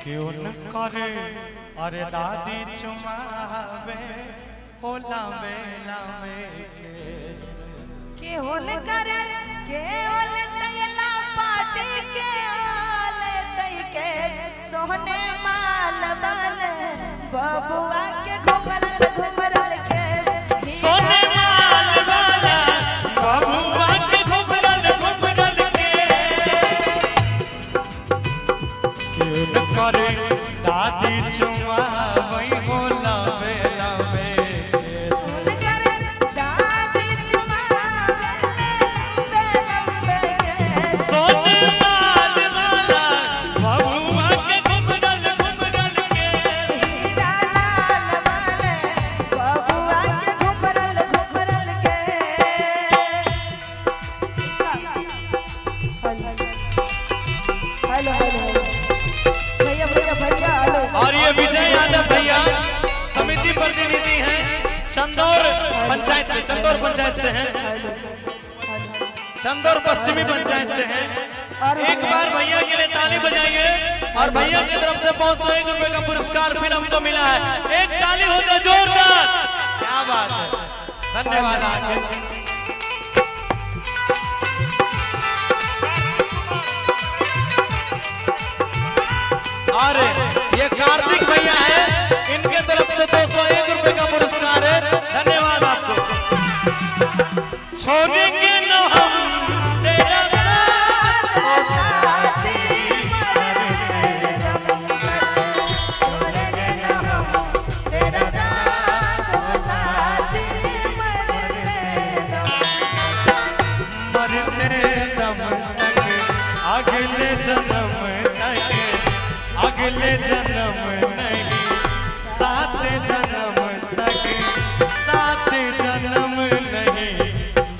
क्यों न करे अरे दादी चुमावे होला मेला में केस क्यों न करे के ओले तैला पाटे के ओले तै के सोने माल बने बबुआ के घुमरल घुमरल के सोने माल वाला बबुआ के घुमरल घुमरल के क्यों न करे दादी चुमावे होला मेला में केस सोने माल वाला बबुआ के घुमरल घुमरल के और ये विजय यादव भैया समिति प्रतिनिधि हैं चंदौर पंचायत से, चंदौर पंचायत से हैं, चंदौर पश्चिमी पंचायत से हैं। एक बार भैया के लिए ताली बजाइए और भैया की तरफ से 501 रुपए का पुरस्कार फिर हमको मिला है। एक ताली हो जाए जोरदार, क्या बात है, धन्यवाद आपके। और ये कार्तिक भैया है, इनके तरफ से 201 रुपए का पुरस्कार है, धन्यवाद आपको। छोड़ेंगे न हम तेरा मरते दम तक, अगले जन्म तक, अगले जन्म नहीं, सात जन्म तक, सात जन्म नहीं,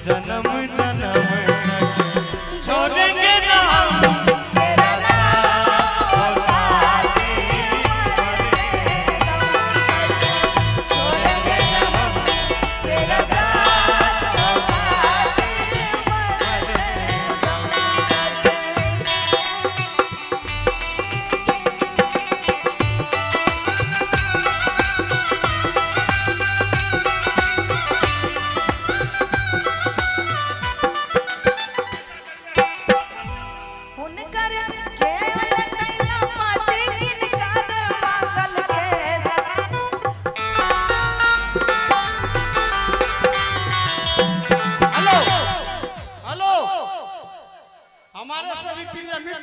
जन्म जन्म तक छोड़ेंगे ना हम तेरा साथ और साथी, छोड़ेंगे ना हम तेरा साथ और साथी। हमारे सभी प्रिय मित्र